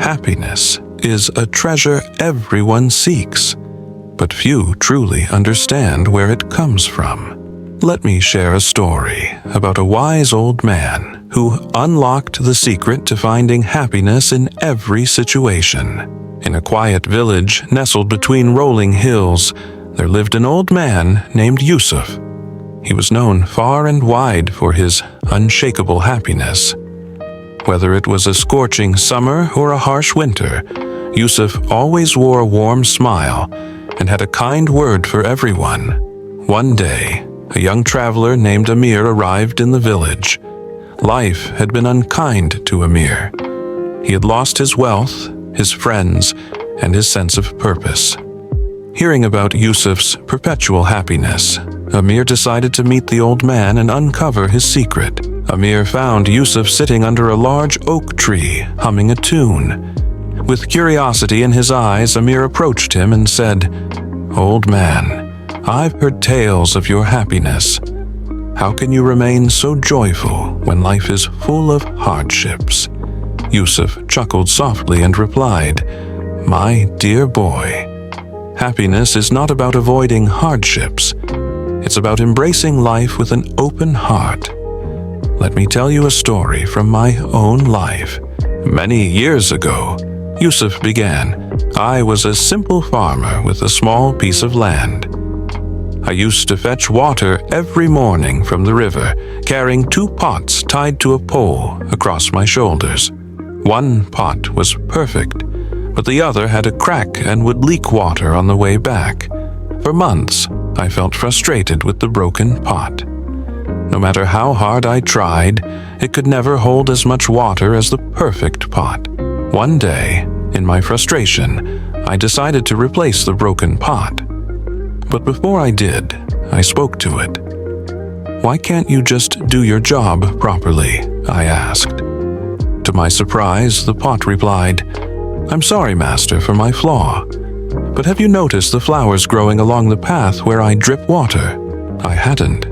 Happiness is a treasure everyone seeks, but few truly understand where it comes from. Let me share a story about a wise old man who unlocked the secret to finding happiness in every situation. In a quiet village nestled between rolling hills, there lived an old man named Yusuf. He was known far and wide for his unshakable happiness. Whether it was a scorching summer or a harsh winter, Yusuf always wore a warm smile and had a kind word for everyone. One day, a young traveler named Amir arrived in the village. Life had been unkind to Amir. He had lost his wealth, his friends, and his sense of purpose. Hearing about Yusuf's perpetual happiness, Amir decided to meet the old man and uncover his secret. Amir found Yusuf sitting under a large oak tree, humming a tune. With curiosity in his eyes, Amir approached him and said, "Old man, I've heard tales of your happiness. How can you remain so joyful when life is full of hardships?" Yusuf chuckled softly and replied, "My dear boy, happiness is not about avoiding hardships. It's about embracing life with an open heart. Let me tell you a story from my own life. Many years ago," Yusuf began, "I was a simple farmer with a small piece of land. I used to fetch water every morning from the river, carrying 2 pots tied to a pole across my shoulders. One pot was perfect, but the other had a crack and would leak water on the way back. For months, I felt frustrated with the broken pot. No matter how hard I tried, it could never hold as much water as the perfect pot. One day, in my frustration, I decided to replace the broken pot. But before I did, I spoke to it. 'Why can't you just do your job properly?' I asked. To my surprise, the pot replied, 'I'm sorry, master, for my flaw. But have you noticed the flowers growing along the path where I drip water?' I hadn't.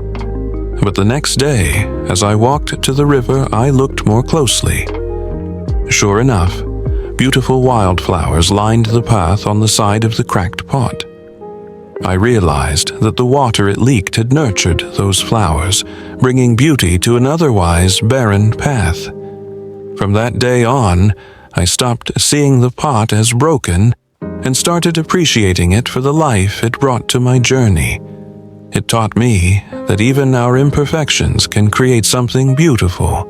But the next day, as I walked to the river, I looked more closely. Sure enough, beautiful wildflowers lined the path on the side of the cracked pot. I realized that the water it leaked had nurtured those flowers, bringing beauty to an otherwise barren path. From that day on, I stopped seeing the pot as broken and started appreciating it for the life it brought to my journey. It taught me that even our imperfections can create something beautiful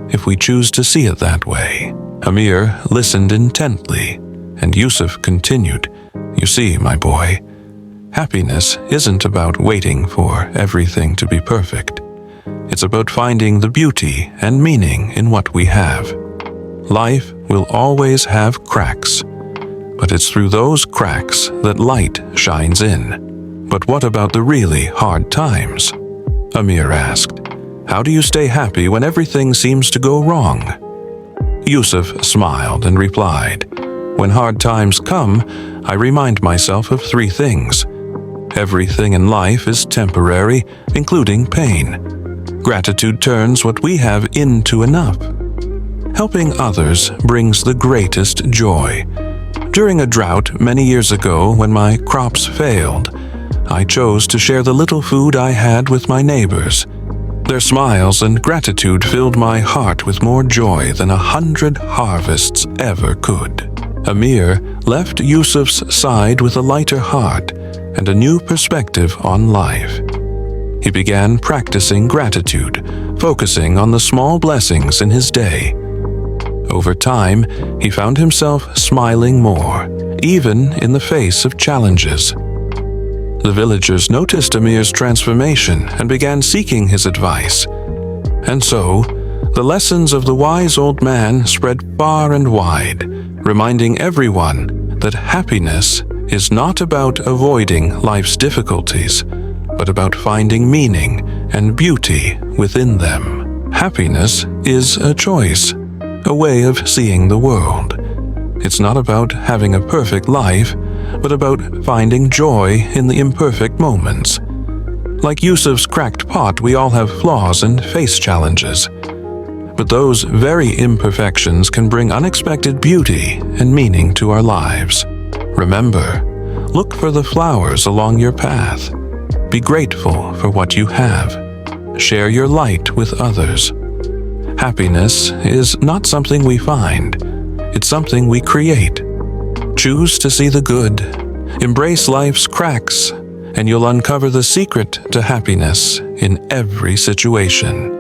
if we choose to see it that way." Amir listened intently, and Yusuf continued, "You see, my boy, happiness isn't about waiting for everything to be perfect. It's about finding the beauty and meaning in what we have. Life will always have cracks, but it's through those cracks that light shines in." "But what about the really hard times?" Amir asked. "How do you stay happy when everything seems to go wrong?" Yusuf smiled and replied, "When hard times come, I remind myself of 3 things. Everything in life is temporary, including pain. Gratitude turns what we have into enough. Helping others brings the greatest joy. During a drought many years ago, when my crops failed, I chose to share the little food I had with my neighbors. Their smiles and gratitude filled my heart with more joy than 100 harvests ever could." Amir left Yusuf's side with a lighter heart and a new perspective on life. He began practicing gratitude, focusing on the small blessings in his day. Over time, he found himself smiling more, even in the face of challenges. The villagers noticed Amir's transformation and began seeking his advice. And so, the lessons of the wise old man spread far and wide, reminding everyone that happiness is not about avoiding life's difficulties, but about finding meaning and beauty within them. Happiness is a choice, a way of seeing the world. It's not about having a perfect life, but about finding joy in the imperfect moments. Like Yusuf's cracked pot, we all have flaws and face challenges. But those very imperfections can bring unexpected beauty and meaning to our lives. Remember, look for the flowers along your path. Be grateful for what you have. Share your light with others. Happiness is not something we find. It's something we create. Choose to see the good. Embrace life's cracks, and you'll uncover the secret to happiness in every situation.